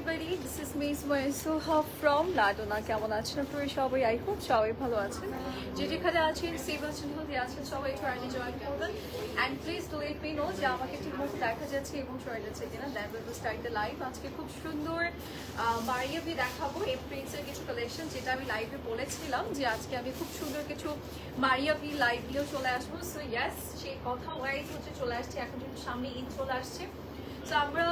everybody, this is me Suha from Ladona. কেমন আছেন আপনারা সবাই? আই হোপ সবাই ভালো আছেন। যে যেখানে আছেন সেভেল চ্যানেল দিয়ে আছেন সবাই একটু আগে জয়েন করবেন and please do let me know যে আমাকে ঠিকমতো দেখা যাচ্ছে এবং শোনা যাচ্ছে কিনা। Then will start the live. আজকে খুব সুন্দর মারিয়াবি দেখাবো এই প্রিন্সের কিছু কালেকশন, যেটা আমি লাইভে বলেছিলাম যে আজকে আমি খুব সুন্দর কিছু মারিয়াবি লাইভগুলো চলে আসবো। সো ইয়েস, সেই কথা ওয়াইজ হচ্ছে চলে আসছে। এখন যেহেতু সামনে ঈদ চলে আসছে, তো আমরা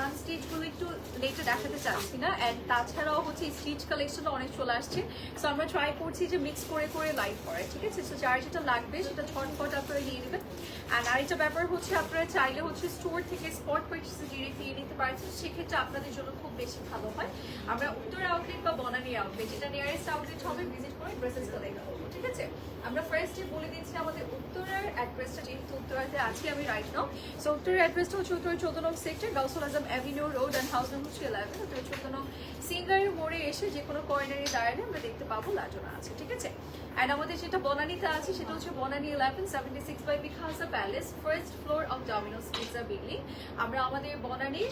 আনস্টিচগুলো একটু লেটে দেখাতে চাচ্ছি না, অ্যান্ড তাছাড়াও হচ্ছে স্টিচ কালেকশনও অনেক চলে আসছে। সো আমরা ট্রাই করছি যে মিক্স করে করে লাইভ করার, ঠিক আছে? সো যার যেটা লাগবে সেটা ঝটপট আপনারা নিয়ে নেবেন। অ্যান্ড আরেকটা ব্যাপার হচ্ছে আপনারা চাইলে হচ্ছে স্টোর থেকে স্পট পারচেসে ডিরেক্ট নিয়ে নিতে পারছেন, সেক্ষেত্রে আপনাদের জন্য খুব বেশি ভালো হয়। আমরা উত্তর আউটলেট বা বনানী আউটলেট, যেটা নিয়ারেস্ট আউটলেট হবে, ভিজিট করে ড্রেসেস কালেক্ট করবো, ঠিক আছে? আমরা ফার্স্টে বলে দিচ্ছি আমাদের উত্তরের অ্যাড্রেসটা, যেহেতু উত্তরাতে আছি আমি রাইট নাও। সো উত্তরের অ্যাড্রেসটা হচ্ছে উত্তর 14 নং sector, Gausul Azam avenue road and house number 11। উত্তর 14 নং সিঙ্গারি মোড়ে এসে যে কোনো কর্নারে দাঁড়ালে আমরা দেখতে পাবো লাজনা আছে, ঠিক আছে? অ্যান্ড আমাদের যেটা বনানীতে আছে সেটা হচ্ছে বনানী 1176 বাই বিখাসা palace, first floor of Domino's pizza building. আমরা আমাদের বনানী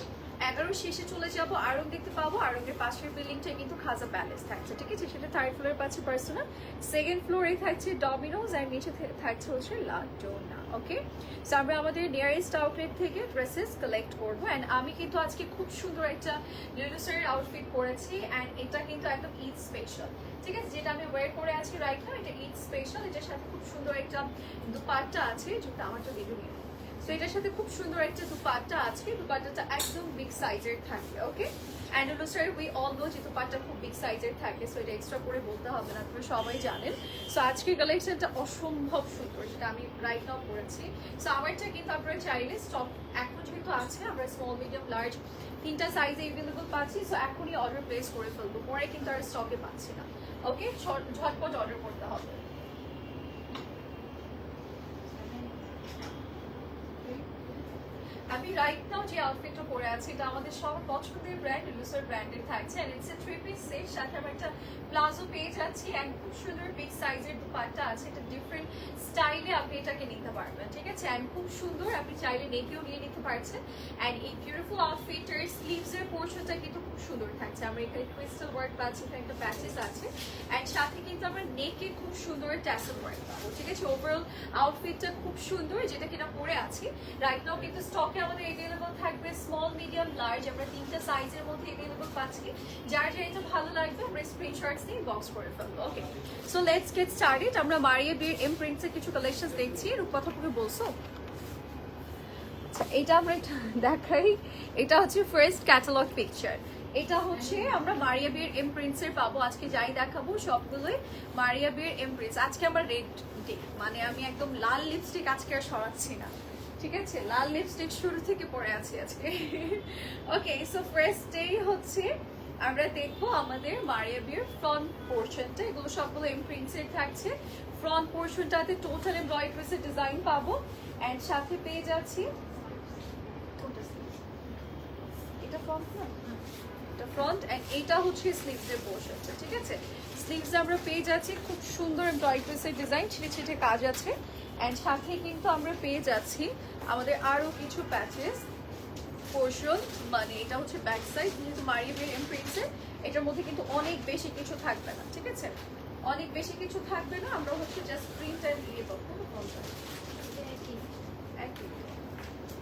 11 শেষে চলে যাবো, আরং দেখতে পাবো। আরঙের পাশের বিল্ডিংটাই কিন্তু খাজা প্যালেস থাকছে, ঠিক আছে? সেটা থার্ড ফ্লোরে পাচ্ছে পার্সোনাল, সেকেন্ড ফ্লোরে থাকছে ডমিনোজ, আর নিচে থাকছে হচ্ছে লাডোনা। ওকে, সো আমরা আমাদের নিয়ারেস্ট আউটলেট থেকে ড্রেসেস কালেক্ট করবো। অ্যান্ড আমি কিন্তু আজকে খুব সুন্দর একটা লিলুসের আউটফিট পরেছি, অ্যান্ড এটা কিন্তু একদম ঈদ স্পেশাল, ঠিক আছে? যেটা আমি ওয়ার করে আছি রাইট নাও, এটা ঈদ স্পেশাল। এটার সাথে খুব সুন্দর একটা দুপাট্টা আছে, যেটা আমারটা ভিডিও নিয়ে। তো এটার সাথে খুব সুন্দর একটা দুপাট্টা আছে, দুপাট্টাটা একদম বিগ সাইজের থাকে। Okay, and sir we all know যে দুপাট্টা খুব বিগ সাইজের থাকে, সো এটা এক্সট্রা করে বলতে হবে না, আপনারা সবাই জানেন। সো আজকের কালেকশনটা অসম্ভব সুন্দর, যেটা আমি রাইট নাও পরেছি। সো আমারটা কিন্তু আপনারা চাইলে স্টক এখন যেহেতু আছে, আমরা স্মল মিডিয়াম লার্জ তিনটা সাইজে এভেলেবল পাচ্ছি। সো এখনই অর্ডার প্লেস করে ফেলবো, পরে কিন্তু আর স্টকে পাচ্ছি না। ওকে, ঝটপট অর্ডার করতে হবে। আমি রাইট নাও যে আউটফিটটা পরে আছি, এটা আমাদের সবার পছন্দের ব্র্যান্ড লুসার ব্র্যান্ডের থাকছে, and it's a three piece set, সাথে আমরা একটা প্লাজো পেয়ে যাচ্ছি, এন্ড খুব সুন্দর বিগ সাইজের দুপাট্টা আছে। এটা ডিফারেন্ট স্টাইলে আপনি এটাকে নিতে পারবেন, ঠিক আছে? এন্ড খুব সুন্দর, আপনি চাইলে নেকেও নিয়ে নিতে পারছেন। এন্ড এই বিউটিফুল আউটফিটের স্লিভস এর পোর্শনটা কিন্তু খুব সুন্দর থাকছে। আমরা এখানে ক্রিস্টাল ওয়ার্ক পাচ্ছি, এখানে একটা প্যাচেস আছে, এন্ড সাথে কিন্তু আমরা নেকে খুব সুন্দর ট্যাসেল ওয়ার্ক পাবো, ঠিক আছে? ওভারঅল আউটফিটটা খুব সুন্দর, যেটা কিনা পরে আছি রাইট নাও। কিন্তু স্টকে আমাদের अवेलेबल থাকবে স্মল মিডিয়াম লার্জ, আমরা তিনটা সাইজের মধ্যে अवेलेबल পাচ্ছি। যার যেটা ভালো লাগবে আমরা স্ক্রিনশটস নিয়ে বক্স করে ফেলবো। ওকে, সো লেটস গেট স্টার্টেড। আমরা মারিয়া বিয়ের ইমপ্রিন্টসের কিছু কালেকশনস দেখছি। রূপকথাপুরে বলছো এটা আমরা দেখাই, এটা হচ্ছে ফার্স্ট ক্যাটালগ পিকচার। এটা হচ্ছে আমরা মারিয়া বিয়ের ইমপ্রিন্টসের পাবো। আজকে যাই দেখাবো সবগুলোই মারিয়া বিয়ের ইমপ্রিন্টস। আজকে আমরা রেড ডে, মানে আমি একদম লাল লিপস্টিক আজকে আর সরাচ্ছি না, ঠিক আছে? লাল লিপস্টিক শুরু থেকে পরে আছি আজকে। ওকে, সো ফার্স্ট ডে হচ্ছে আমরা দেখবো আমাদের মারিয়া বিয়ের ফ্রন্ট পোর্শনটা। এগুলো সবগুলো ইমপ্রিন্টসের থাকছে। ফ্রন্ট পোর্শনটাতে টোটাল এমব্রয়ডারির ডিজাইন পাবো, এন্ড সাথে পেয়ে যাচ্ছি এটা ফ্রন্ট না, এটা ফ্রন্ট, এন্ড এটা হচ্ছে স্লিভসের পোর্শনটা, ঠিক আছে? স্লিভস আমরা পেয়ে যাচ্ছি খুব সুন্দর এমব্রয়ডারির ডিজাইন, ছিটে ছিটে কাজ আছে। অ্যান্ড সাথে কিন্তু আমরা পেয়ে যাচ্ছি আমাদের আরও কিছু প্যাচেস পোর্শন, মানে এটা হচ্ছে ব্যাক সাইড। যেহেতু মারিয়া বিয়ের ইমপ্রিন্টসের, এটার মধ্যে কিন্তু অনেক বেশি কিছু থাকবে না, ঠিক আছে? অনেক বেশি কিছু থাকবে না, আমরা হচ্ছে জাস্ট প্রিন্টটা দিয়ে পাবো।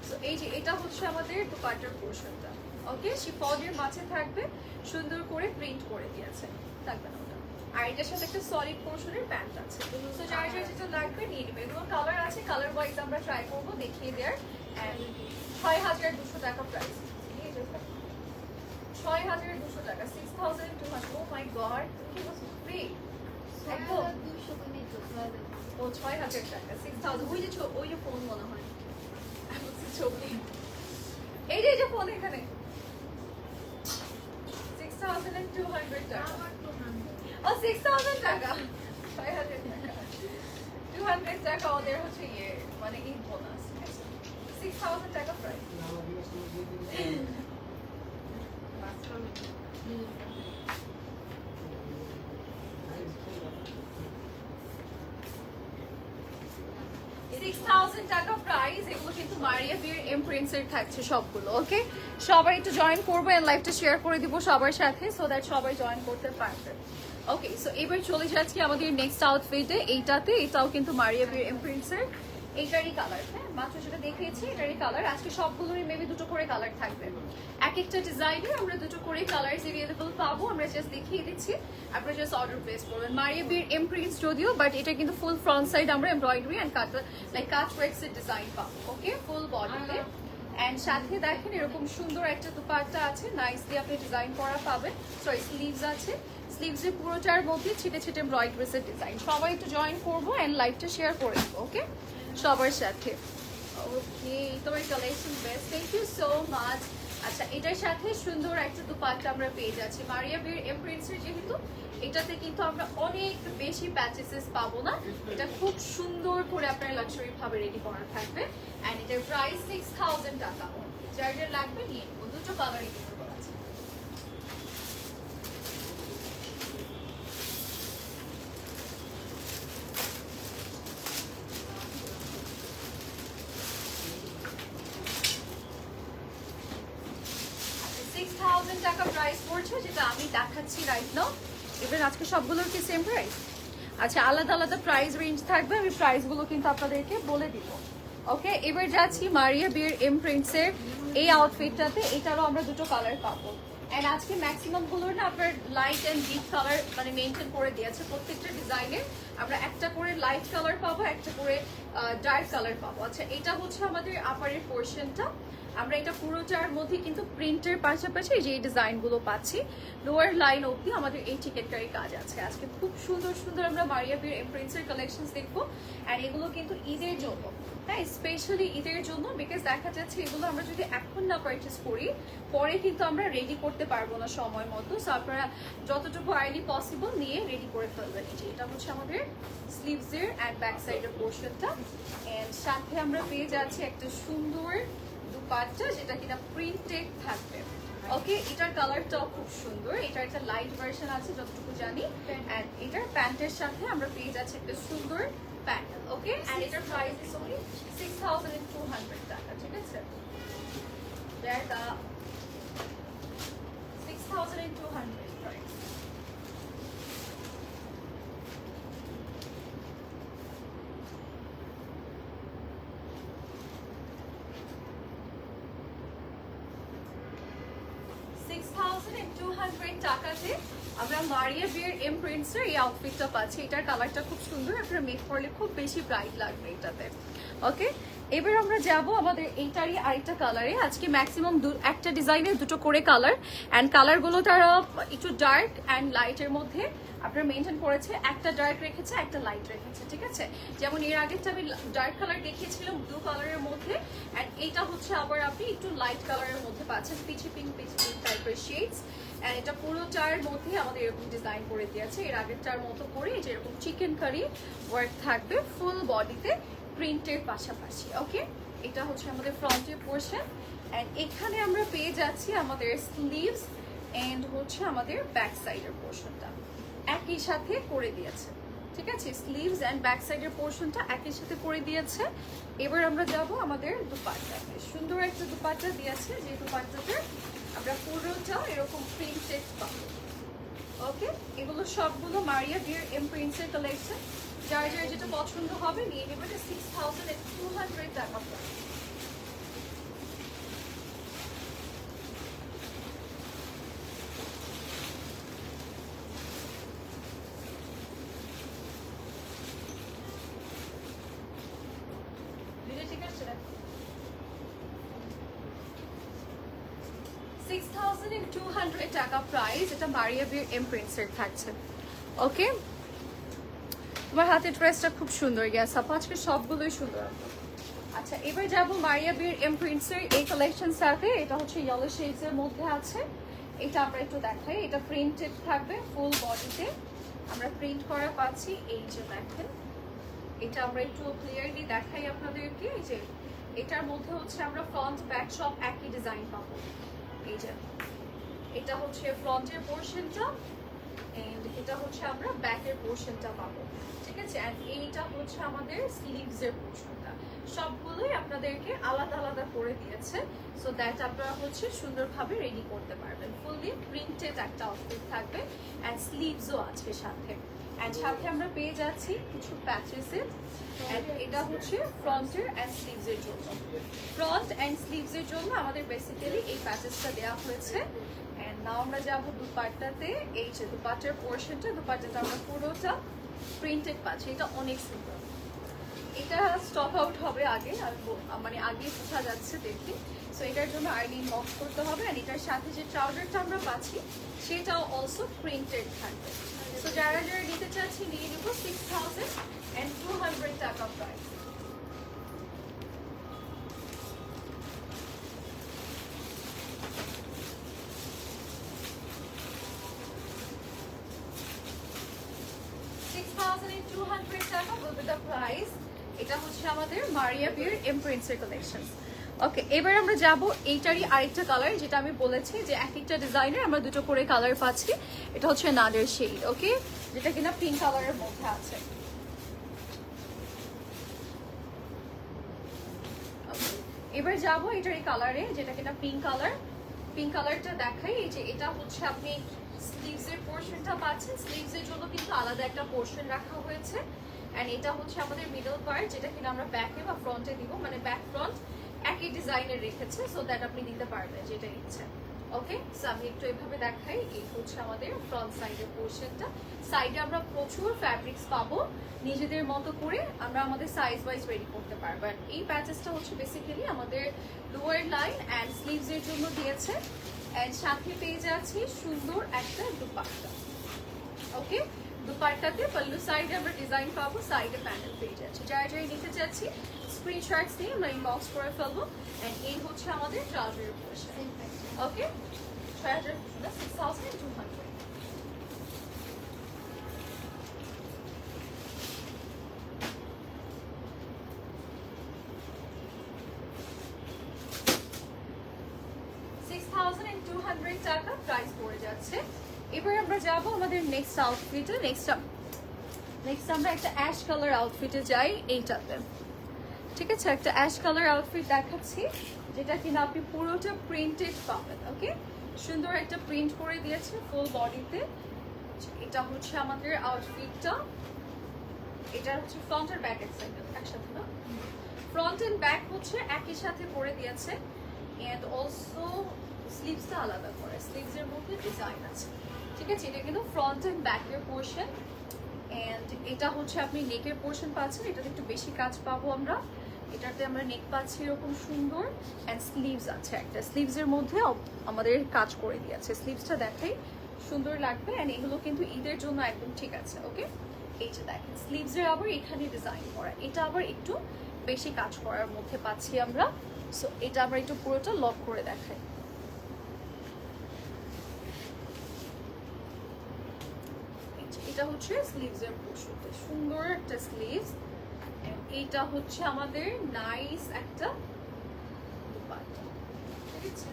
সো এই যে এটা হচ্ছে আমাদের দুপাট্টার পোর্শনটা। ওকে, শিফনের মাঝে থাকবে, সুন্দর করে প্রিন্ট করে দিয়েছে, থাকবে না ওটা। আর এটার সাথে একটা সলিড পোর্শনের প্যান্ট আছে। তো যার যার যেটা লাগবে নিয়ে নেবে। এগুলো কালার আছে, কালার ওয়াইজ আমরা ট্রাই করবো, দেখিয়ে দেওয়ার। অ্যান্ড 6200 টাকা প্রাইস, 6200 টাকা, 6200। ও মাই গড, কি বলছো ফ্রি একদম? ও 6000 টাকা, 6000। ওই যে ওই যে ফোন মনে হয়, ছবি এই যে ফোন এখানে 6200 টাকা। ও 6000 টাকা, 6000 টাকা, 200 টাকা ওদের হচ্ছে ইয়ে, মানে ঈদ বোনাস। 6000 টাকা প্রাইস। 6000 টাকা প্রাইস। এগুলো কিন্তু মারিয়া বিয়ের ইমপ্রিন্টস এর থাকছে সবগুলো। ওকে, সবাই একটু জয়েন করবো এন্ড লাইভটা শেয়ার করে দিব সবার সাথে, সো দ্যাট সবাই জয়েন করতে পারবে। ওকে, সো এবার চলে যাচ্ছি আমাদের নেক্সট আউটফিটে। এইটাতে, এটাও কিন্তু মারিয়া বিয়ের ইমপ্রিন্টস এর, এইটারই কালার। হ্যাঁ, মাত্র যেটা দেখিয়েছি এটারই কালার। আজকে সবগুলোরই মেবি দুটো করে কালার থাকবে। এক একটা ডিজাইনে আমরা দুটো করে কালার অ্যাভেলেবল পাবো। আমরা জাস্ট দেখিয়ে দিচ্ছি, আপনারা জাস্ট অর্ডার প্লেস করবেন। মারিয়া বিয়ের ইমপ্রিন্টস যদিও, বাট এটা কিন্তু ফুল ফ্রন্ট সাইড আমরা এমব্রয়ডারি এন্ড কাট ওয়ার্কস এর ডিজাইন পাবো। ওকে, ফুল বডিতে এন্ড সাথে দেখেন এরকম সুন্দর একটা দুপাট্টা আছে, নাইসলি আপনি ডিজাইন করা পাবেন। সরি, স্লিভস আছে, স্লিভসের পুরোটার মধ্যে ছিটে ছিটে এমব্রয়ডারিস এর ডিজাইন। সবাই একটু জয়েন করবো এন্ড লাইভটা শেয়ার করে দেবো। ওকে, সবার সাথে। ওকে, তোমার collection best, thank you so much. আচ্ছা, এটার সাথে সুন্দর একটা দুপাট্টা আমরা পেয়ে যাচ্ছি মারিয়া বিয়ের ইমপ্রিন্টস এর। যেহেতু এটাতে কিন্তু আমরা অনেক বেশি প্যাচেসেস পাবো না, এটা খুব সুন্দর করে আপনার লাক্সারি ভাবে রেডি করা থাকবে এন্ড এটার প্রাইস 6000 টাকা। যার যার লাগবে নিয়ে নেবো, দুটো কালারই কিন্তু আছে। টাকা প্রাইস পড়ছে, যেটা আমি দেখাচ্ছি রাইট নাও। ইভেন আজকে সবগুলোর কি সেম প্রাইস? আচ্ছা, আলাদা আলাদা প্রাইস রেঞ্জ থাকবে, আমি প্রাইসগুলো কিন্তু আপনাদেরকে বলে দিব। ওকে, এবার যাচ্ছি মারিয়া বিয়ের ইমপ্রিন্টস এর এই আউটফিটটাতে। এটারও আমরা দুটো কালার পাবো এন্ড আজকে ম্যাক্সিমাম গুলোর না আপনার লাইট এন্ড ডিপ কালার মানে মেনটেন করে দিয়েছে। প্রত্যেকটা ডিজাইনে আমরা একটা করে লাইট কালার পাবো, একটা করে ডার্ক কালার পাবো। আচ্ছা, এটা হচ্ছে আমাদের আপারের পোর্শনটা। আমরা এটা পুরোটার মধ্যে কিন্তু প্রিন্টের পাশাপাশি যে ডিজাইনগুলো পাচ্ছি, লোয়ার লাইন অবধি আমাদের এই টিকেটটারই কাজ আছে। আজকে খুব সুন্দর সুন্দর আমরা মারিয়া বিয়ের ইমপ্রিন্টসের কালেকশনস দেখবো অ্যান্ড এগুলো কিন্তু ঈদের জন্য, হ্যাঁ, স্পেশালি ঈদের জন্য। বিকজ দেখা যাচ্ছে এগুলো আমরা যদি এখন না পারচেস করি, পরে কিন্তু আমরা রেডি করতে পারবো না সময় মতো। সো আপনারা যতটুকু আর্লি পসিবল নিয়ে রেডি করে ফেলবেন। এটা হচ্ছে আমাদের স্লিভসের অ্যান্ড ব্যাক সাইডের পোর্শনটা অ্যান্ড সাথে আমরা পেয়ে যাচ্ছি একটা সুন্দর দুপাট্টা, যেটা কিনা প্রিন্টেড থাকবে। ওকে, এটার কালারটাও খুব সুন্দর। এটার একটা লাইট ভার্সন আছে যতটুকু জানি এন্ড এটার প্যান্টের সাথে আমরা পেয়ে যাচ্ছি একটা সুন্দর প্যান্ট। ওকে, এন্ড এটার প্রাইস ইজ অনলি 6200 টাকা। ঠিক আছে, এটা 6200 প্রাইস। টাকাতে আমরা মারিয়া বিয়ের ইমপ্রিন্টস এর এই আউটফিটটা পাচ্ছি। এটার কালারটা খুব সুন্দর, আপনারা মেক করলে খুব বেশি ব্রাইট লাগবে এটাতে। ওকে, এবার আমরা যাব আমাদের এইটারই আরেকটা কালারে। আজকে ম্যাক্সিমাম একটা ডিজাইনের দুটো করে কালার অ্যান্ড কালারগুলো তারা একটু ডার্ক অ্যান্ড লাইটের মধ্যে আপনারা মেনটেন করেছে। একটা ডার্ক রেখেছে, একটা লাইট রেখেছে। ঠিক আছে, যেমন এর আগেরটা আমি ডার্ক কালার দেখিয়েছিলাম ব্লু কালারের মধ্যে অ্যান্ড এইটা হচ্ছে আবার আপনি একটু লাইট কালারের মধ্যে পাচ্ছেন, পিচি পিঙ্ক টাইপের শেডস। এন্ড এটা পুরোটার মধ্যে আমাদের এরকম ডিজাইন করে দিয়েছে এর আগেরটার মতো করে, যেরকম চিকেন কারি ওয়ার্ক থাকবে ফুল বডিতে প্রিন্টের পাশাপাশি। ওকে, এটা হচ্ছে আমাদের ফ্রন্টের পোর্শন এন্ড এখানে আমরা পেয়ে যাচ্ছি আমাদের স্লিভস এন্ড হচ্ছে আমাদের ব্যাক সাইডের পোর্শনটা একই সাথে করে দিয়েছে। ঠিক আছে, স্লিভস এন্ড ব্যাক সাইডের পোর্শনটা একই সাথে করে দিয়েছে। এবার আমরা যাব আমাদের দুপাট্টাতে। সুন্দর একটা দুপাট্টা দিয়েছে, যে দুপাট্টাতে আমরা পুরোটা এরকম প্রিন্টেড পাবো। ওকে, এগুলো সবগুলো মারিয়া বিয়ের ইমপ্রিন্টস এর কালেকশন। যার যার যেটা পছন্দ হবে নিয়ে নেবেন। 6200 টাকা। ঠিক আছে, 6200 টাকা প্রাইস। এটা মারিয়া বিয়ের ইমপ্রিন্টস এর থাকছে। ওকে, তোমার হাতের ড্রেসটা খুব সুন্দর গেছে আপু, আজকে সবগুলোই সুন্দর। আচ্ছা, এবার যাবো মারিয়া বিয়ের ইমপ্রিন্টস এর এই কালেকশন সাথে। এটা হচ্ছে ইয়েলো শেডস এর মধ্যে আছে। এটা আমরা একটু দেখাই, এটা প্রিন্টেড থাকবে ফুল বডিতে, আমরা প্রিন্ট করা পাচ্ছি। এই যে দেখেন, এটা আমরা একটু ক্লিয়ারলি দেখাই আপনাদেরকে। এই যে এটার মধ্যে হচ্ছে আমরা ফ্রন্ট ব্যাক সব একই ডিজাইন পাবো। এই যে এটা হচ্ছে ফ্রন্টের পোর্শনটা এন্ড এটা হচ্ছে আমরা ব্যাকের পোর্শনটা পাবো। ঠিক আছে, এন্ড এইটা হচ্ছে আমাদের স্লিভস এর পোর্শনটা। সবগুলোই আপনাদেরকে আলাদা আলাদা করে দিয়েছে, সো দ্যাট আপনারা হচ্ছে সুন্দরভাবে রেডি করতে পারবেন। ফুললি প্রিন্টেড একটা আউটফিট থাকবে অ্যান্ড স্লিভসও আছে সাথে। অ্যান্ড সাথে আমরা পেয়ে যাচ্ছি কিছু প্যাচেসের, অ্যান্ড এটা হচ্ছে ফ্রন্টের অ্যান্ড স্লিভসের জন্য। ফ্রন্ট অ্যান্ড স্লিভসের জন্য আমাদের বেসিক্যালি এই প্যাচেসটা দেওয়া হয়েছে। অ্যান্ড নাও আমরা যাবো দুপাট্টাতে। এই যে দুপাট্টার পোর্শনটা, দুপাট্টাটা আমরা পুরোটা প্রিন্টেড পাচ্ছি, এটা অনেক সুন্দর। এটা স্টক আউট হবে আগে, মানে আগে বোঝা যাচ্ছে দেখি। সো এটার জন্য আর্লি লক করতে হবে। আর এটার সাথে যে ট্রাউজারটা আমরা পাচ্ছি সেটাও অলসো প্রিন্টেড থাকবে। সো যারা যারা নিতে চাচ্ছি নিয়ে নেব 6200 টাকা প্রাইস। টাকা will be the price. এটা হচ্ছে আমাদের মারিয়া বিয়ার এমপ্রিন্টসের কালেকশন। ওকে, এবার আমরা যাব এইটারই আরেকটা কালার, যেটা আমি বলেছি যে এক একটা ডিজাইনের আমরা দুটো করে কালার পাচ্ছি। এটা হচ্ছে নাদের শেড, ওকে, যেটা কিনা পিঙ্ক কালারের মধ্যে আছে। এবার যাব এটারই কালারে, যেটা কিনা পিঙ্ক কালার। পিঙ্ক কালারটা দেখাই। এই যে এটা হচ্ছে আপনি স্লিভসের পোর্শনটা পাচ্ছেন, স্লিভসের জন্য কিন্তু আলাদা একটা পোর্শন রাখা হয়েছে। অ্যান্ড এটা হচ্ছে আমাদের মিডল পার্ট, যেটা কিনা আমরা ব্যাকে বা ফ্রন্টে দিব, মানে ব্যাক ফ্রন্ট একই ডিজাইনের রেখেছে, সো দ্যাট আপনি দিতে পারবেন যেটা ইচ্ছে। ওকে, সো আমি একটু এভাবে দেখাই। এই হচ্ছে আমাদের ফ্রন্ট সাইডের পোর্শনটা। সাইডে আমরা প্রচুর ফ্যাব্রিক্স পাবো, নিজেদের মতো করে আমরা আমাদের সাইজ ওয়াইজ রেডি করতে পারবেন। এই প্যাচেসটা হচ্ছে বেসিক্যালি আমাদের লোয়ার লাইন অ্যান্ড স্লিভসের জন্য দিয়েছে। অ্যান্ড সাথে পেয়ে যাচ্ছি সুন্দর একটা দুপাট্টা। ওকে, দুপাট্টাতে পাল্লু সাইডে আমরা ডিজাইন পাবো, সাইডে প্যানেল পেয়ে যাচ্ছে। যারা যারা নিতে চাচ্ছি স্ক্রিনশটস নিয়ে আমরা ইনবক্স করে ফেলবো। অ্যান্ড এই হচ্ছে আমাদের ট্রাউজারের পোর্শন। ওকে, 6200। টাকা প্রাইস পড়ে যাচ্ছে। এবার আমরা যাব আমাদের নেক্সট আউটফিটে। নেক্সট আমরা একটা অ্যাশ কালার আউটফিটে যাই এইটাতে। ঠিক আছে, একটা অ্যাশ কালার আউটফিট দেখাচ্ছি, যেটা কিনা আপনি পুরোটা প্রিন্টেড পাবেন। ওকে, সুন্দর একটা প্রিন্ট করে দিয়েছে ফুল বডিতে। এটা হচ্ছে আমাদের আউটফিটটা। এটা হচ্ছে ফ্রন্ট আর ব্যাক একসাথে না, ফ্রন্ট এন্ড ব্যাক হচ্ছে একই সাথে করে দিয়েছে। এন্ড অলসো স্লিভসটা আলাদা করে, স্লিভসের মধ্যে ডিজাইন আছে। ঠিক আছে, এটা কিন্তু ফ্রন্ট এন্ড ব্যাকের পোর্শন। এন্ড এটা হচ্ছে আপনি নেকের পোর্শন পাচ্ছেন, এটাতে একটু বেশি কাজ পাবো আমরা। এটাতে আমরা নেক পাচ্ছি এরকম সুন্দর। অ্যান্ড স্লিভস আছে একটা, স্লিভসের মধ্যে আমাদের কাজ করে দিয়েছে। স্লিভসটা দেখাই, সুন্দর লাগবে। অ্যান্ড এগুলো কিন্তু ঈদের জন্য একদম ঠিক আছে। ওকে, এই যে দেখেন স্লিভসের আবার এখানে ডিজাইন করা, এটা আবার একটু বেশি কাজ করার মধ্যে পাচ্ছি আমরা। সো এটা আবার একটু পুরোটা লক করে দেখাই। এটা হচ্ছে স্লিভসের পোর্শনটা, সুন্দর একটা স্লিভস। এইটা হচ্ছে আমাদের নাইস একটা দুপাট্টা। ঠিক আছে,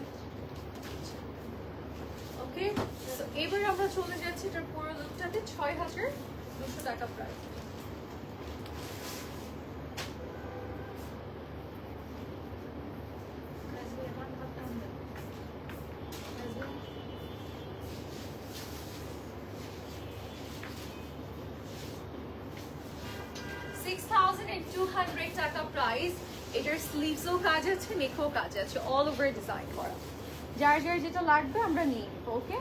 ওকে, সো এবার আমরা চলে যাচ্ছি এটার পুরো লুকটাতে। 6200 টাকা প্রাইস। টাকা প্রাইস। এটার স্লিভসও কাজ আছে, নেকও কাজ আছে, অল ওভার ডিজাইন করা। যার যার যেটা লাগবে আমরা নিয়ে নিব। ওকে,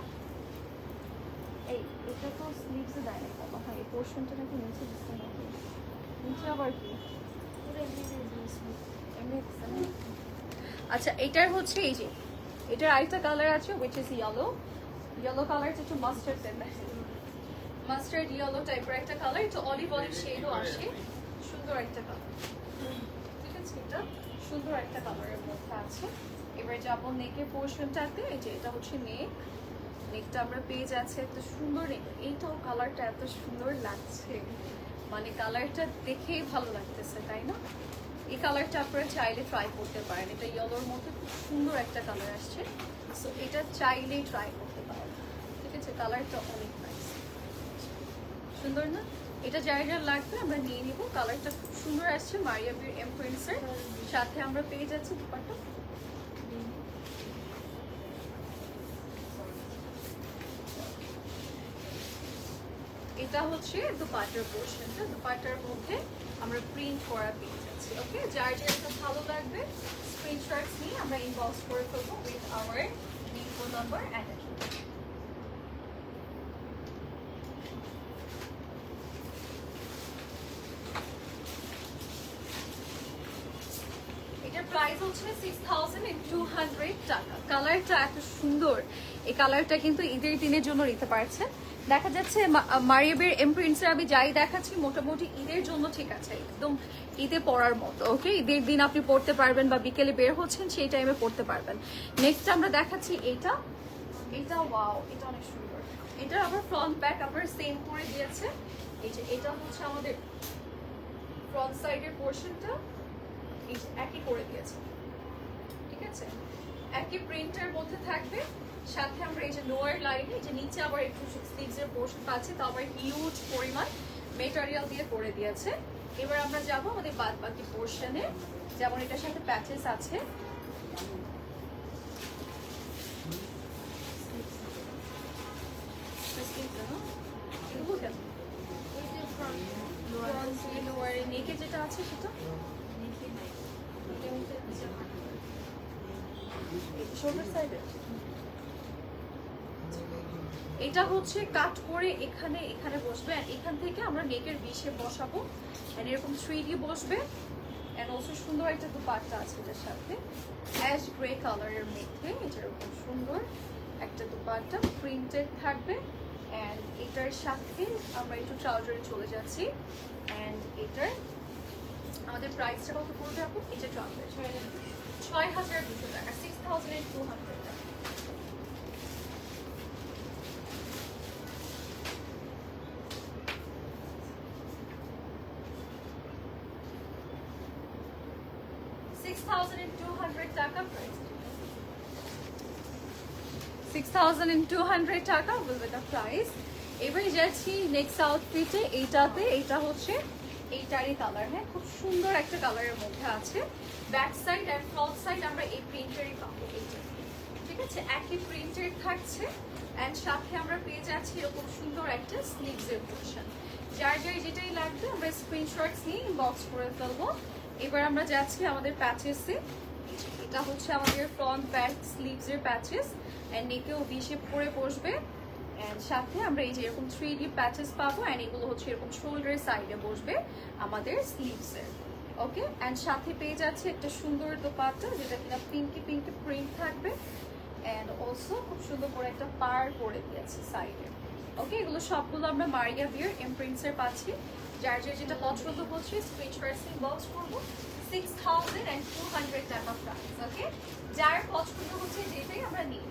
এই এটা তো স্লিভসে দেয় না বাবা। হ্যাঁ, এই পোর্শনটা নাকি নিচে দিচ্ছে না, নিচে আবার কি আচ্ছা, এটার হচ্ছে এই যে এটার আরেকটা কালার আছে, which is yellow কালার, একটু মাস্টার্ড মাস্টার্ড ইয়েলো টাইপের একটা কালার, একটু অলিভ শেডও আসে, সুন্দর একটা কালার। ঠিক আছে, এটা সুন্দর একটা কালারের মধ্যে আছে। এবার যাবো নেকের পোর্শনটাতে। এই যে এটা হচ্ছে নেকটা আমরা পেয়ে যাচ্ছে এত সুন্দর নেক। এইটাও কালারটা এত সুন্দর লাগছে, মানে কালারটা দেখেই ভালো লাগতেছে, তাই না? এই কালারটা আপনারা চাইলে ট্রাই করতে পারেন। এটা ইয়েলোর মধ্যে খুব সুন্দর একটা কালার আসছে, সো এটা চাইলেই ট্রাই করতে পারেন। ঠিক আছে, কালারটা অনেক নাইস, সুন্দর না? এটা যার যার লাগবে আমরা নিয়ে নিব। কালারটা খুব সুন্দর আসছে মারিয়া বিউর এমপ্রিন্টসের সাথে আমরা পেয়ে যাচ্ছি দুপাট্টা। এটা হচ্ছে দুপাট্টার পোর্শনটা, দুপাট্টার মধ্যে আমরা প্রিন্ট করা পেয়ে যাচ্ছি। ওকে, যার যেটা ভালো লাগবে স্ক্রিনশটস নিয়ে আমরা ইনবক্স করে ফেলবো with our phone number and price হচ্ছে 6200 টাকা। কালারটা এত সুন্দর, এই কালারটা কিন্তু ঈদের দিনের জন্য নিতে পারছেন। দেখা যাচ্ছে মারিয়া বিউর এমপ্রিন্টসের আমি যাই দেখাচ্ছি মোটামুটি ঈদের জন্য ঠিক আছে, একদম ঈদে পরার মতো। ওকে, ঈদের দিন আপনি পড়তে পারবেন বা বিকেলে বের হচ্ছেন সেই টাইমে পড়তে পারবেন। নেক্সট আমরা দেখাচ্ছি এটা, এটা ওয়াও, এটা অনেক সুন্দর। এটা আবার ফ্রন্ট ব্যাক আবার সেম করে দিয়েছে। এই যে এটা হচ্ছে আমাদের ফ্রন্ট সাইডের পোর্শনটা একই করে দিয়েছে, ঠিক আছে, একই প্রিন্টের মধ্যে থাকবে। সাথে আমরা এই যে লোয়ার লাইনে যে নিচে আবার একটু স্লিভসের পোর্শন পাচ্ছি, তো আবার হিউজ পরিমাণ মেটেরিয়াল দিয়ে করে দিয়েছে। এবার আমরা যাব আমাদের বাদ বাকি পোর্শনে, যেমন এটার সাথে প্যাচেস আছে। নেকে যেটা আছে সেটা এটা হচ্ছে কাট করে এখানে এখানে বসবে, আর এখান থেকে আমরা নেকের বিশে বসাবো, এন্ড এরকম 3D বসবে। এন্ড অলসো সুন্দর একটা দুপাট্টা আছে এটার সাথে, অ্যাশ গ্রে কালারের মধ্যে এটা এরকম সুন্দর একটা দুপাট্টা প্রিন্টেড থাকবে। এন্ড এটার সাথে আমরা একটু ট্রাউজারে চলে যাচ্ছি। এন্ড এটার আমাদের প্রাইসটা কত পড়বে আপু? এটা ট্রাউজার 6200 টাকা, 6200 টাকা। $6,200 টাকা will be the price. এবারে যাচ্ছি নেক্সট আউটফিটে। এইটাতে এটা হচ্ছে এইটারই কালার, হ্যাঁ, খুব সুন্দর একটা কালারের মধ্যে আছে। ব্যাক সাইড আর ফ্রন্ট সাইড আমরা এই প্রিন্টেরই পাবো, এইটা ঠিক আছে, একই প্রিন্টের থাকছে। অ্যান্ড সাথে আমরা পেয়ে যাচ্ছি এরকম সুন্দর একটা স্লিভসের পোর্শন। যার যার যেটাই লাগবে আমরা স্ক্রিনশটস নিয়ে ইনবক্স করে ফেলবো। এবার আমরা যাচ্ছি আমাদের প্যাচেসে। এটা হচ্ছে আমাদের ফ্রন্ট ব্যাক স্লিভসের প্যাচেস, অ্যান্ড নেকেও ভি শেপ করে বসবে। অ্যান্ড সাথে আমরা এই যে এরকম 3D প্যাচেস পাবো, অ্যান্ড এগুলো হচ্ছে এরকম শোল্ডারের সাইডে বসবে আমাদের স্লিভসের। ওকে, অ্যান্ড সাথে পেয়ে যাচ্ছে একটা সুন্দর দোপাট্টা যেটা কিনা পিঙ্কি পিঙ্কি প্রিন্ট থাকবে। অ্যান্ড অলসো খুব সুন্দর করে একটা পার করে দিয়েছে সাইডে। ওকে, এগুলো সবগুলো আমরা মারিয়া বিউর এমপ্রিন্টসের পাচ্ছি। যার যার যেটা পছন্দ হচ্ছে স্ক্রিনশট ইনবক্স করবো। 6200 টাকা প্রাইস। ওকে, যার পছন্দ হচ্ছে যেটাই আমরা নিই।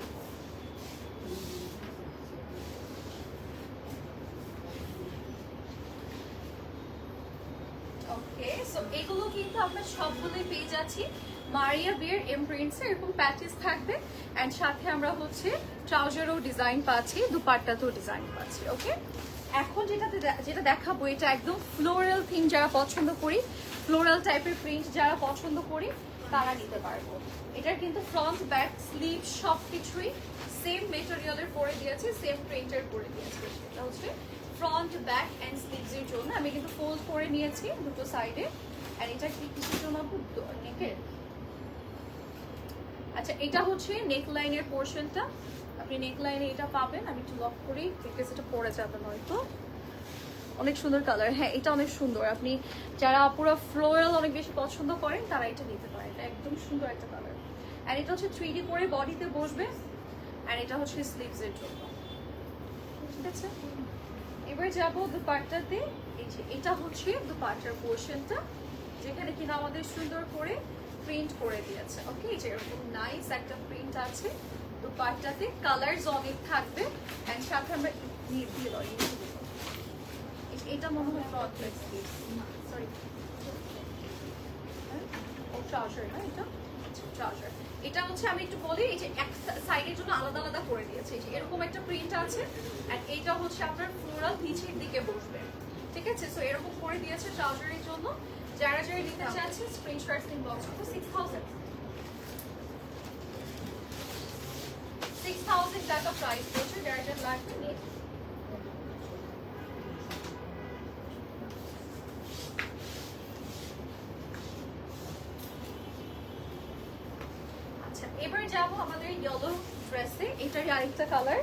ওকে, সো এগুলো কিন্তু আমরা সবগুলোই পেয়ে যাচ্ছি মারিয়া বিউর এমপ্রিন্টসে। এরকম প্যাচেস থাকবে, অ্যান্ড সাথে আমরা হচ্ছে ট্রাউজারও ডিজাইন পাচ্ছি, দুপাট্টাতেও ডিজাইন পাচ্ছি। ওকে, এখন যেটা দেখাবো এটা একদম ফ্লোরাল থিম, যারা পছন্দ করি, ফ্লোরাল টাইপের প্রিন্ট যারা পছন্দ করি তারা নিতে পারবো। এটার কিন্তু ফ্রন্ট ব্যাক স্লিভ সব কিছুই সেম মেটেরিয়ালের করে দিয়েছে, সেম প্রিন্টের করে দিয়েছে। এটা হচ্ছে ফ্রন্ট ব্যাক অ্যান্ড স্লিভসের জন্য আমি কিন্তু ফোল্ড করে নিয়েছি দুটো সাইডে। আর এটা কি কিছুর জন্য নেকের, আচ্ছা এটা হচ্ছে নেক লাইনের পোর্শনটা। আপনি নেক লাইনে এটা পাবেন, আমি একটু লক করি বিকজ এটা পরে যাবে নয়তো। অনেক সুন্দর কালার, হ্যাঁ এটা অনেক সুন্দর। আপনি যারা পুরো ফ্লোরাল অনেক বেশি পছন্দ করেন তারা এটা নিতে পারেন, এটা একদম সুন্দর একটা কালার। আর এটা হচ্ছে 3D করে বডিতে বসবে, আর এটা হচ্ছে স্লিভসের জন্য, ঠিক আছে। এবার যাবো দুপাট্টাতে। এই যে এটা হচ্ছে দুপাট্টার পোর্শনটা যেখানে কিনা আমাদের সুন্দর করে প্রিন্ট করে দিয়েছে। ওকে, এই যে এরকম নাইস একটা প্রিন্ট আছে দুপাট্টাতে, কালারস অনেক থাকবে। এন্ড সাথে আমরা এটা মনে হয় ফ্রন্ট ব্যাক স্লিভ, সরি ও ট্রাউজার না, এটা ট্রাউজার। এটা হচ্ছে আমি একটু বলি, এই যে এক সাইডের জন্য আলাদা আলাদা করে দিয়েছে। এই যে এরকম একটা প্রিন্ট আছে, এন্ড এইটা হচ্ছে আপনার ফ্লোরাল নিচের দিকে বসবে। ঠিক আছে। সো এরকম করে দিয়েছে ট্রাউজারের জন্য। যারা যারা নিতে চাচ্ছে স্ক্রিনশট ইনবক্স করো। 6000 টাকা প্রাইস পড়ছে, যারা যারা লাগবে নিয়ে। আচ্ছা এবার যাবো আমাদের ইয়েলো ড্রেসে, এটারই আরেকটা কালার।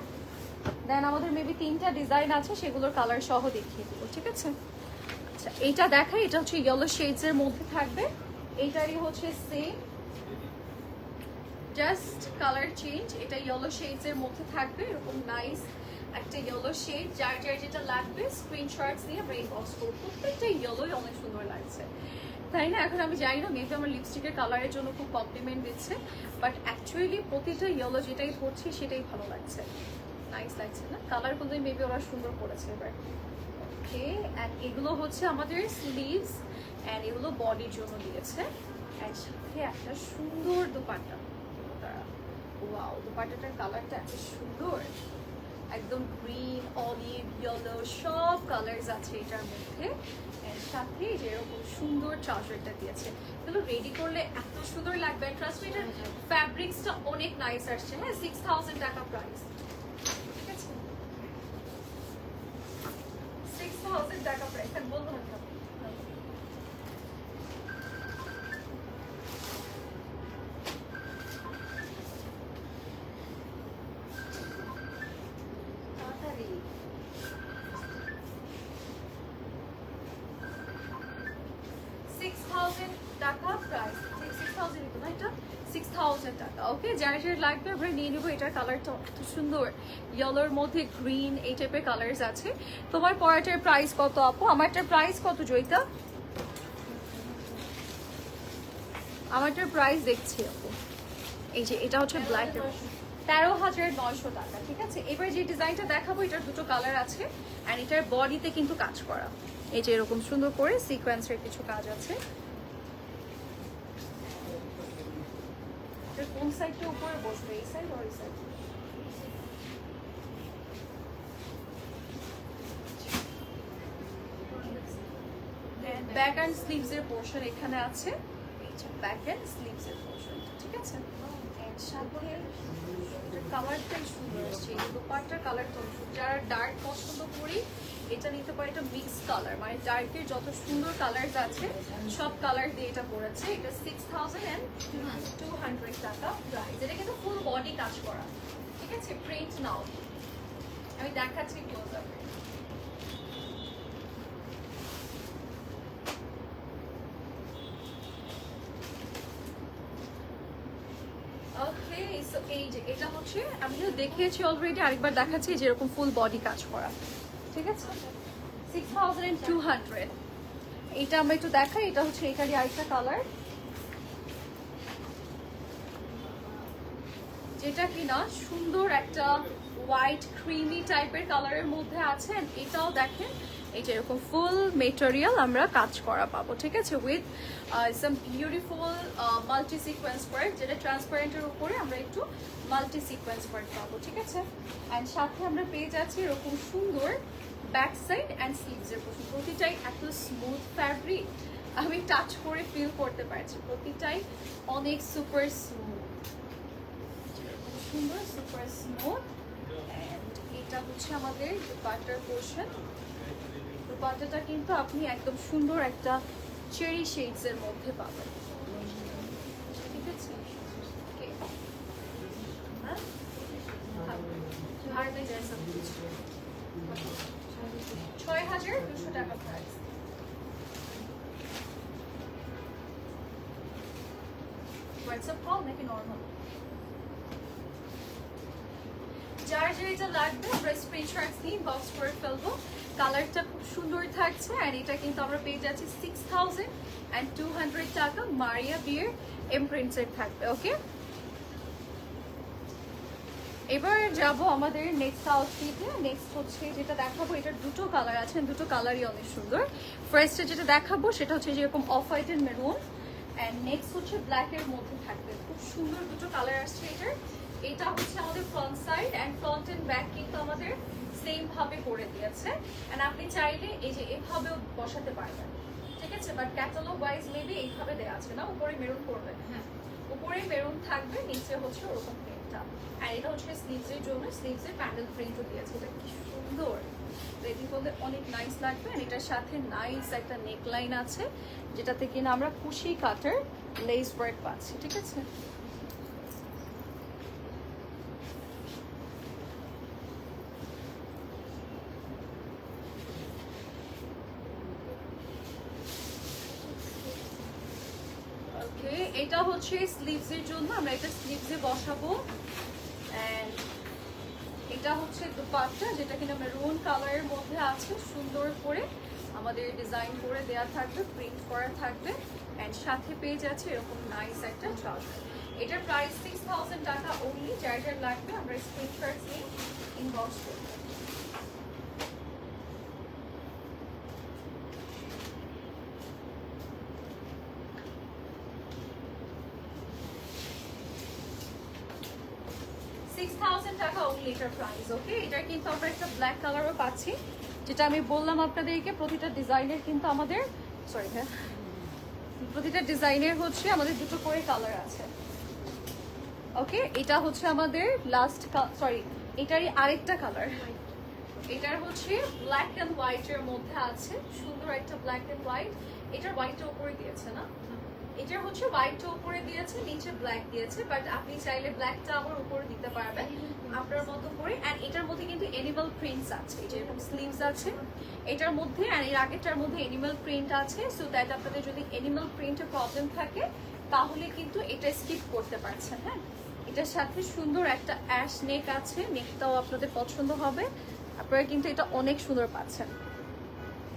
দেন আমাদের মেবি 3টা ডিজাইন আছে, সেগুলোর কালার সহ দেখিয়ে দেবো, ঠিক আছে। আচ্ছা এইটা দেখাই, এটা হচ্ছে ইয়েলো শেডস এর মধ্যে থাকবে। এইটারই হচ্ছে সেম, জাস্ট কালার চেঞ্জ। এটা ইয়েলো শেডস এর মধ্যে থাকবে, এরকম নাইস একটা ইয়েলো শেড। যার যার যেটা লাগবে স্ক্রিনশটস নিয়ে আমরা ইনবক্স করব। প্রত্যেকটা ইয়েলোই অনেক সুন্দর লাগছে, তাই না? এখন আমি জানি না, মেবি আমার লিপস্টিকের কালারের জন্য খুব কমপ্লিমেন্ট দিচ্ছে, বাট অ্যাকচুয়ালি প্রতিটা ইয়েলো যেটাই ধরছি সেটাই ভালো লাগছে, নাইস লাগছে না? কালারগুলোই মেবি ওরা সুন্দর করেছে এবার। ওকে, অ্যান্ড এগুলো হচ্ছে আমাদের স্লিভস, অ্যান্ড এগুলো বডির জন্য দিয়েছে। অ্যান্ড সাথে একটা সুন্দর দোপাট্টা। ওয়াও, দোপাট্টাটার কালারটা এত সুন্দর, একদম গ্রিন, অলিভ, ইয়েলো সব কালার্স আছে এটার মধ্যে। এর সাথে যেরকম সুন্দর ট্রাউজারটা দিয়েছে, এগুলো রেডি করলে এত সুন্দর লাগবে। ট্রাস্ট মি, এটার ফ্যাব্রিক্সটা অনেক নাইস আসছে। হ্যাঁ, 6000 টাকা প্রাইস, ঠিক আছে? 6000 টাকা প্রাইস, আমি বলবো না। টাকা প্রাইস, 6000 না, এটা 6000 টাকা। ওকে, যার যার লাগবে আমরা নিয়ে নেবো। এটার কালারটা এত সুন্দর, ইয়েলোর মধ্যে গ্রিন, এই টাইপের কালার্স আছে। তোমার পরাটার প্রাইস কত আপু? আমারটার প্রাইস কত জয়িতা? আমারটার প্রাইস দেখছি আপু, এই যে এটা হচ্ছে ব্ল্যাক, 13,900 টাকা, ঠিক আছে। এবার যে ডিজাইনটা দেখাবো, এটার দুটো কালার আছে, অ্যান্ড এটার বডিতে কিন্তু কাজ করা, এই যে এরকম সুন্দর করে সিকোয়েন্সের কিছু কাজ আছে। কোন সাইডটা উপরে বসবে, এই সাইড আর এই সাইড? ব্যাক অ্যান্ড স্লিভস এর পোর্শন এখানে আছে, ব্যাক অ্যান্ড স্লিভস এর পোর্শন, ঠিক আছে। সাথে কালারটাই সুন্দর আসছে, এই দোপাট্টার কালারটা সুন্দর। যারা ডার্ক পছন্দ করি এটা নিতে পারে, এটা মিক্স কালার, মানে ডার্কের যত সুন্দর কালার আছে সব কালার দিয়ে এটা পড়েছে। এটা 6200 টাকা প্রাইস। এটা কিন্তু ফুল বডি কাজ করা, ঠিক আছে। প্রিন্ট নাও, আমি দেখাচ্ছি ক্লোজ আপে। ওকে, সো এই যে এটা হচ্ছে, আমি তো দেখিয়েছি অলরেডি, আরেকবার দেখাচ্ছি, যেরকম ফুল বডি কাজ করা, ঠিক আছে। 6200। এটা আমরা একটু দেখাই, এটা হচ্ছে এটারই আরেকটা কালার, যেটা কিনা সুন্দর একটা হোয়াইট ক্রিমি টাইপের কালারের মধ্যে আছে। এটাও দেখেন, এই যে এরকম ফুল মেটেরিয়াল আমরা কাজ করা পাবো, ঠিক আছে, with some beautiful multi sequence work, যেটা ট্রান্সপারেন্টের উপরে আমরা একটু মাল্টি সিকোয়েন্স ওয়ার্ক পাবো, ঠিক আছে। অ্যান্ড সাথে আমরা পেয়ে যাচ্ছি এরকম সুন্দর ব্যাক সাইড অ্যান্ড স্লিভসের পোর্শন। প্রতিটাই এত স্মুথ ফ্যাব্রিক, আমি টাচ করে ফিল করতে পারছি, প্রতিটাই অনেক সুপার স্মুথ, সুন্দর সুপার স্মুথ। এন্ড এটা হচ্ছে আমাদের দুপাট্টার পোর্শন। দুপাট্টাটা কিন্তু আপনি একদম সুন্দর একটা চেরি শেডস এর মধ্যে পাবেন, ঠিক আছে। আর জেসা 6200 টাকা প্রাইস। হোয়াটসঅ্যাপ কল নাকি নর্মাল? যার যেটা লাগবে আমরা স্ক্রিনশট নিয়ে বক্স করে ফেলবো। কালারটা খুব সুন্দর থাকছে, আর এটা কিন্তু আমরা পেয়ে যাচ্ছি 6200 টাকা। মারিয়া বিয়ের এমপ্রিন্টসের থাকবে, ওকে। এবার যাব আমাদের নেক্সট আউটফিটে। নেক্সট হচ্ছে যেটা দেখাবো, এটার দুটো কালার আছে, দুটো কালারই অনেক সুন্দর। ফার্স্টে যেটা দেখাবো সেটা হচ্ছে যেরকম off white and maroon, and next হচ্ছে ব্ল্যাক এর মধ্যে থাকবে। খুব সুন্দর দুটো কালার আসছে এটার। এটা হচ্ছে আমাদের front side, and front end back কিন্তু আমাদের সেম ভাবে করে দিয়েছে। এন্ড আপনি চাইলে এই যে এভাবেও বসাতে পারবেন, ঠিক আছে। বাট ক্যাটালগ ওয়াইজ মেবি এইভাবে দেওয়া আছে না, উপরে মেরুন করবে, হ্যাঁ উপরে মেরুন থাকবে, নিচে হচ্ছে ওরকম প্রিন্টটা। আর এটা হচ্ছে স্লিভসের জন্য, স্লিভসের প্যানেল প্রিন্টও দিয়েছে, এটা কি সুন্দর, রেডি হলে অনেক নাইস লাগবে। আর এটার সাথে নাইস একটা নেকলাইন আছে, যেটাতে কিনা আমরা কুশি কাটার লেস ওয়ার্ক পাচ্ছি, ঠিক আছে। ওকে, এটা হচ্ছে স্লিভসের জন্য, আমরা এটা স্লিভসে বসাবো। এন্ড এটা হচ্ছে দুপাট্টা, যেটা কিনা মেরুন কালারের মধ্যে আছে, সুন্দর করে আমাদের ডিজাইন করে দেয়া থাকবে, প্রিন্ট করা থাকবে। এন্ড সাথে পেয়ে যাচ্ছে এরকম নাইস একটা ট্রাউজার। এটার প্রাইস 6000 টাকা অনলি। যার যার লাগবে আমরা স্ক্রিনশট নিয়ে ইনবক্স করব। টাকা অনলি এটার প্রাইস। ওকে, এটার কিন্তু আমরা একটা ব্ল্যাক কালারও পাচ্ছি, যেটা আমি বললাম আপনাদেরকে প্রতিটা ডিজাইনের কিন্তু আমাদের সরি হ্যাঁ প্রতিটা ডিজাইনের হচ্ছে আমাদের দুটো করে কালার আছে। ওকে, এটা হচ্ছে আমাদের লাস্ট সরি এটারই আরেকটা কালার, এটার হচ্ছে ব্ল্যাক অ্যান্ড হোয়াইটের মধ্যে আছে, সুন্দর একটা ব্ল্যাক অ্যান্ড হোয়াইট। এটার হোয়াইটটা উপরে দিয়েছে না, এটার হচ্ছে হোয়াইটটা উপরে দিয়েছে, নিচে ব্ল্যাক দিয়েছে, বাট আপনি চাইলে ব্ল্যাকটা আবার উপরে দিতে পারবেন আপনার মতো করে। এন্ড এটার মধ্যে কিন্তু অ্যানিমাল প্রিন্টস আছে, এই যে এরকম স্লিভস আছে এটার মধ্যে, আর এর আগেরটার মধ্যে অ্যানিমাল প্রিন্ট আছে। সো দ্যাট আপনাদের যদি অ্যানিমাল প্রিন্টের প্রবলেম থাকে তাহলে কিন্তু এটা স্কিপ করতে পারছেন। হ্যাঁ, এটার সাথে সুন্দর একটা অ্যাশ নেক আছে, নেকটাও আপনাদের পছন্দ হবে, আপনারা কিন্তু এটা অনেক সুন্দর পাচ্ছেন।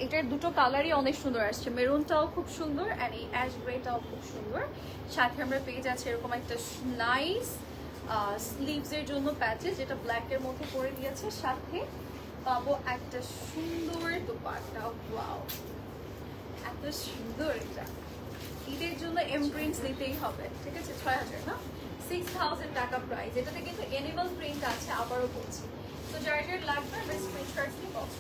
এটার দুটো কালারই অনেক সুন্দর আসছে, মেরুনটাও খুব সুন্দর আর এই অ্যাশ গ্রেটাও খুব সুন্দর। সাথে আমরা পেয়ে যাচ্ছি এরকম একটা নাইস স্লিভসের জন্য প্যাচেস, যেটা ব্ল্যাকের মধ্যে করে দিয়েছে। সাথে পাবো একটা সুন্দর দুপাট্টা, ওয়াও এত সুন্দর। এটা ঈদের জন্য এমপ্রিন্টস দিতেই হবে, ঠিক আছে। 6000 না, 6000 টাকা প্রাইস। এটাতে কিন্তু অ্যানিমাল প্রিন্ট আছে, আবারও বলছি। তো যার যার লাগবে আমরা স্ক্রিনশট নিয়ে বক্স।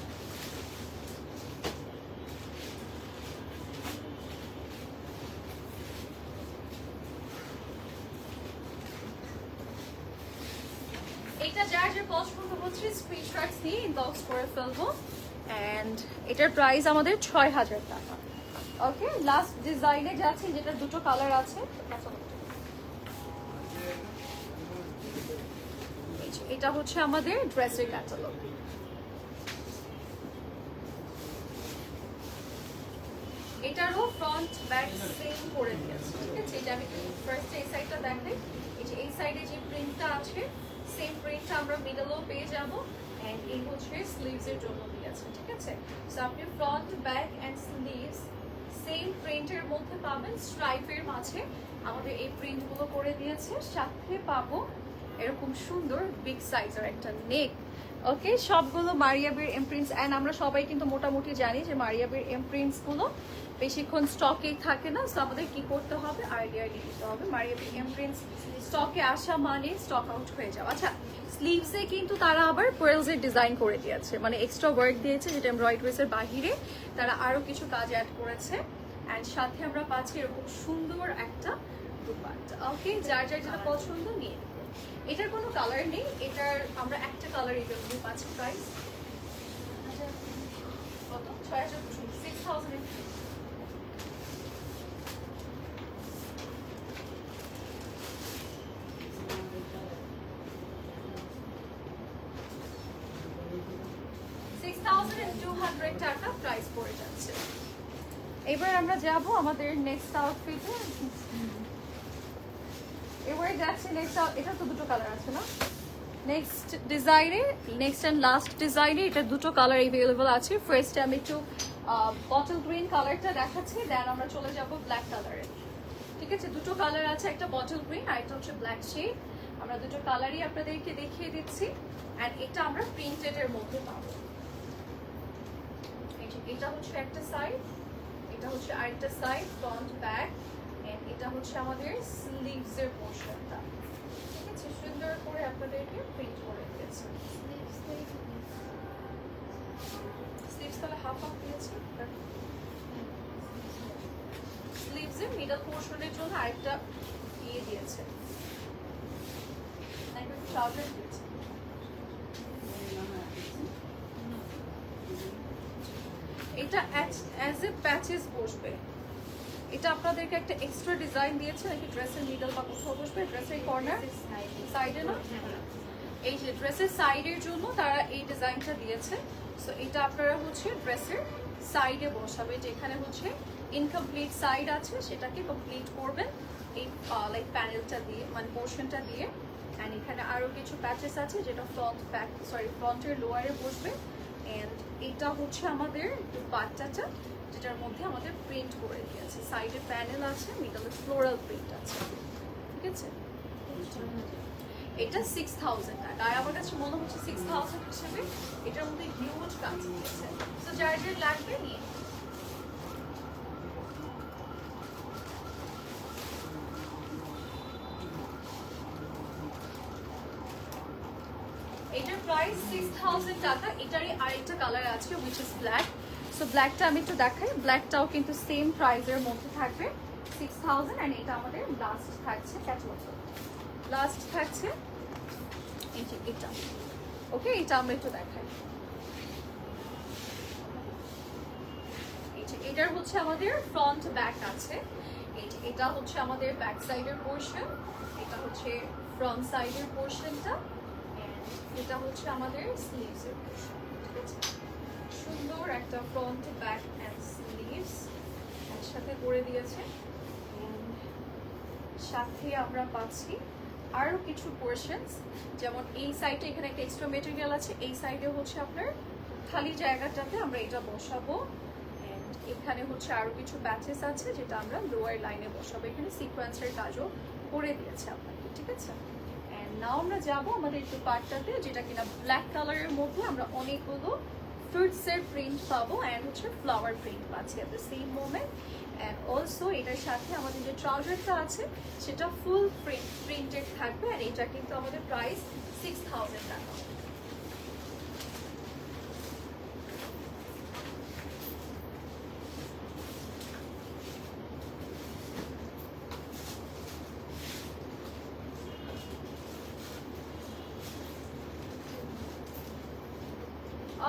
এটা যার যে পছন্দ হচ্ছে স্ক্রিনশটস নিয়ে ইনবক্স করে ফেলবো। এন্ড এটার প্রাইস আমাদের 6000 টাকা। ওকে, লাস্ট ডিজাইনে যাচ্ছে, যেটা দুটো কালার আছে। এটা হচ্ছে আমাদের ড্রেসের ক্যাটালগ। এটারও ফ্রন্ট ব্যাক সেম করে দিয়েছে, ঠিক আছে। এটা আমি ফার্স্ট এই সাইডটা দেখাই, এই যে এই সাইডে যে প্রিন্টটা আছে সেম প্রিন্টটা আমরা মিডলেও পেয়ে যাবো। এন্ড এই হচ্ছে স্লিভসের জন্য দিয়েছে, ঠিক আছে। সো আপনি front back end sleeves same প্রিন্টের মধ্যে পাবেন, স্ট্রাইপের মাঝে আমাদের এই প্রিন্টগুলো করে দিয়েছে। সাথে পাবো এরকম সুন্দর বিগ সাইজের একটা নেক। ওকে, সবগুলো মারিয়াবের এমপ্রিন্টস। অ্যান্ড আমরা সবাই কিন্তু মোটামুটি জানি যে মারিয়াবের এমপ্রিন্টসগুলো বেশিক্ষণ স্টকেই থাকে না। সো আমাদের কি করতে হবে, আইডিয়া দিতে হবে। মারিয়াবের এমপ্রিন্টস স্টকে আসা মানে স্টক আউট হয়ে যাওয়া। আচ্ছা, স্লিভসে কিন্তু তারা আবার পেয়ারলসের ডিজাইন করে দিয়েছে, মানে এক্সট্রা ওয়ার্ক দিয়েছে, যেটা এমব্রয়ডারিসের বাহিরে তারা আরও কিছু কাজ অ্যাড করেছে। অ্যান্ড সাথে আমরা পাচ্ছি এরকম সুন্দর একটা দুপাট্টা। ওকে, যার যার যেটা পছন্দ নিয়ে নেব। এটার কোনো কালার নেই, এটার আমরা একটা কালার এভেলেবল পাচ্ছি। প্রাইস কত? 6000। টাকা প্রাইস পড়ে যাচ্ছে। এবার আমরা যাব আমাদের নেক্সট আউটফিটে। এবারে যাচ্ছে নেক্সট, এটা তো দুটো কালার আছে না, নেক্সট ডিজাইনে, নেক্সট অ্যান্ড লাস্ট ডিজাইনে এটা দুটো কালার অ্যাভেলেবল আছে। ফার্স্টে আমি একটু বটল গ্রিন কালারটা দেখাচ্ছি, দেন আমরা চলে যাব ব্ল্যাক কালারে, ঠিক আছে। দুটো কালার আছে, একটা বটল গ্রিন আর একটা হচ্ছে ব্ল্যাক শেড। আমরা দুটো কালারই আপনাদেরকে দেখিয়ে দিচ্ছি। অ্যান্ড এটা আমরা প্রিন্টেড এর মধ্যে পাবো। এটা হচ্ছে একটা সাইড, এটা হচ্ছে আরেকটা সাইড, ফ্রন্ট ব্যাক। এন্ড এটা হচ্ছে আমাদের স্লিভস এর পোর্শনটা, ঠিক আছে। সুন্দর করে আপনাদেরকে প্রিন্ট করে দিয়েছে। হাফ হাফ দিয়েছে, স্লিভসের মিডল পোর্শনের জন্য আরেকটা দিয়ে দিয়েছে, একটা ট্রাউজার দিয়েছে। এটা অ্যাজ এ প্যাচেস বসবে, এটা আপনাদেরকে একটা এক্সট্রা ডিজাইন দিয়েছে নাকি ড্রেসের মিডল বা কোথাও বসবে, ড্রেসের কর্নার সাইডে না, এই যে ড্রেসের সাইডের জন্য তারা এই ডিজাইনটা দিয়েছে। সো এটা আপনারা হচ্ছে ড্রেসের সাইডে বসাবে, যেখানে হচ্ছে ইনকমপ্লিট সাইড আছে সেটাকে কমপ্লিট করবেন এই লাইক প্যানেলটা দিয়ে, মানে পোর্শনটা দিয়ে। অ্যান্ড এখানে আরও কিছু প্যাচেস আছে যেটা ফ্রন্টের লোয়ারে বসবে। অ্যান্ড এটা হচ্ছে আমাদের দুপাট্টাটা, যেটার মধ্যে আমাদের প্রিন্ট করে দিয়েছে, সাইডে প্যানেল আছে, মিডলে ফ্লোরাল প্রিন্ট আছে, ঠিক আছে। এটা 6000 টাকা, আর আমার কাছে মনে হচ্ছে 6000 হিসেবে এটার মধ্যে হিউজ কাজ দিয়েছে। তো যার যার লাগবে নিয়ে। এটার প্রাইস 6000 টাকা। এটারই আরেকটা কালার আছে উইচ ইজ ব্ল্যাক। সো ব্ল্যাকটা আমি একটু দেখাই, ব্ল্যাকটাও কিন্তু সেম প্রাইসের মধ্যে থাকবে 6000। অ্যান্ড এটা আমাদের লাস্ট থাকছে, লাস্ট থাকছে এই যে এটা। ওকে, এটা আমরা একটু দেখাই। এই যে এটার হচ্ছে আমাদের ফ্রন্ট ব্যাক আছে, এটা হচ্ছে আমাদের ব্যাক সাইডের পোর্শন, এটা হচ্ছে ফ্রন্ট সাইডের পোর্শনটা, এটা হচ্ছে আমাদের স্লিভসের পোর্শন, ঠিক আছে। সুন্দর একটা ফ্রন্ট ব্যাক অ্যান্ড স্লিভস একসাথে করে দিয়েছে। সাথে আমরা পাচ্ছি আরও কিছু পোর্শনস, যেমন এই সাইডে এখানে একটা এক্সট্রা মেটেরিয়াল আছে, এই সাইডে হচ্ছে আপনার খালি জায়গাটাতে আমরা এটা বসাবো। অ্যান্ড এখানে হচ্ছে আরও কিছু প্যাচেস আছে যেটা আমরা লোয়ার লাইনে বসাবো, এখানে সিকোয়েন্সের কাজও করে দিয়েছে আপনাকে, ঠিক আছে। অ্যান্ড নাও আমরা যাবো আমাদের দুপাট্টাতে, যেটা কিনা ব্ল্যাক কালারের মধ্যে আমরা অনেকগুলো ফ্রুটসের প্রিন্ট পাবো অ্যান্ড হচ্ছে ফ্লাওয়ার প্রিন্ট পাচ্ছি at the same moment. And also এটার সাথে আমাদের যে ট্রাউজারটা আছে সেটা ফুল প্রিন্টেড থাকবে। আর এটা কিন্তু আমাদের প্রাইস 6000 টাকা।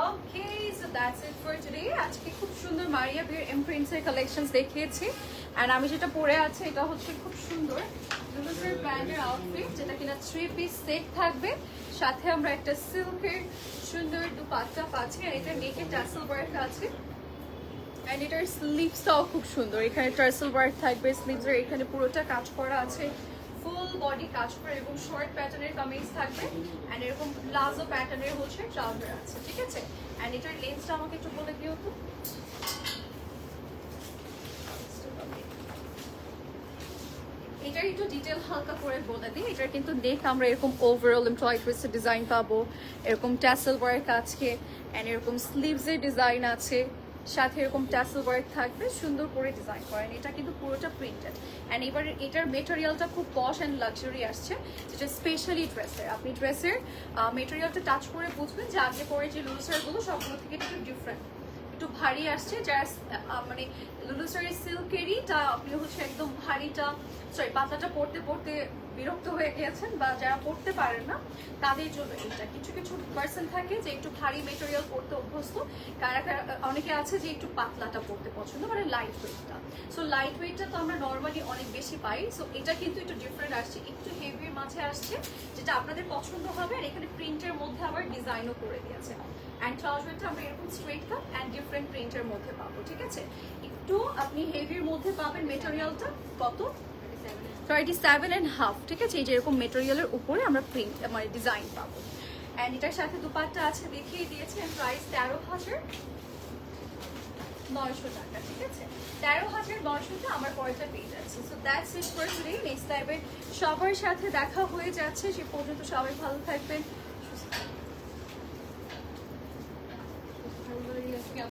Okay, so that's it for today. আজকে খুব সুন্দর মারিয়া বিয়ের এমপ্রিন্টসের কালেকশনস দেখিয়েছি। অ্যান্ড আমি যেটা পরে আছে এটা হচ্ছে খুব সুন্দর লুলুসের ব্র্যান্ডের আউটফিট, যেটা কিনা 3 পিস সেট থাকবে, সাথে আমরা একটা সিল্কের সুন্দর দুপাট্টা পাচ্ছি। আর এটা নেকে টাসেল ওয়ার্ক আছে। অ্যান্ড এটার স্লিভসটাও খুব সুন্দর, এখানে টাসেল ওয়ার্ক থাকবে, স্লিভসের এখানে পুরোটা কাজ করা আছে, ফুল বডি কাজ করে, এবং শর্ট প্যাটার্নের কামিজ থাকবে। অ্যান্ড এরকম প্লাজো প্যাটার্নের হচ্ছে ট্রাউজার আছে, ঠিক আছে। অ্যান্ড এটার লেন্সটা আমাকে একটু বলে দিও তো। এটার একটু ডিটেল হালকা করে বলে দিই। এটার কিন্তু নেক আমরা এরকম ওভারঅল এমপ্লয় টুইস্টের ডিজাইন পাবো, এরকম ট্যাসেল ওয়ার্ক আছে, অ্যান্ড এরকম স্লিভসের ডিজাইন আছে, সাথে এরকম ট্যাসেল ওয়ার্ক থাকবে, সুন্দর করে ডিজাইন করেন। এটা কিন্তু পুরোটা প্রিন্টেড। অ্যান্ড এবার এটার মেটেরিয়ালটা খুব পশ অ্যান্ড লাক্সারি আসছে, যেটা স্পেশালি ড্রেসের। আপনি ড্রেসের মেটেরিয়ালটা টাচ করে বুঝবেন যে আগে পরে যে লুলুসারগুলো সবগুলো থেকে একটু ডিফারেন্ট, একটু ভারী আসছে। যারা মানে লুলুসারের সিল্কেরই তা আপনি হচ্ছে একদম ভারীটা পাতলাটা পড়তে পড়তে বিরক্ত হয়ে গিয়েছেন, বা যারা পড়তে পারেন না তাদের জন্য এটা। কিছু কিছু পার্সন থাকে যে একটু ভারী মেটেরিয়াল পড়তে অভ্যস্ত, অনেকে আছে যে একটু পাতলাটা পড়তে পছন্দ, মানে লাইট ওয়েটটা। সো লাইট ওয়েটটা তো আমরা নর্মালি অনেক বেশি পাই। সো এটা কিন্তু একটু ডিফারেন্ট আসছে, একটু হেভির মাঝে আসছে, যেটা আপনাদের পছন্দ হবে। আর এখানে প্রিন্টের মধ্যে আবার ডিজাইনও করে দিয়েছে। অ্যান্ড ট্রাউজারটা আমরা এরকম স্ট্রেট কাট অ্যান্ড ডিফারেন্ট প্রিন্টের মধ্যে পাবো, ঠিক আছে। একটু আপনি হেভির মধ্যে পাবেন। মেটেরিয়ালটা কত? 37.5, ঠিক আছে। এই যে এরকম মেটেরিয়ালের উপরে আমরা প্রিন্ট মানে ডিজাইন পাবো। অ্যান্ড এটার সাথে দুপাট্টা আছে, দেখিয়ে দিয়েছে। প্রাইস 13,900 টাকা, ঠিক আছে। 13,900তে আমার পরেরটা পেয়ে যাচ্ছে। So that's it for today. Next টাইমে সবার সাথে দেখা হয়ে যাচ্ছে, সে পর্যন্ত সবাই ভালো থাকবেন,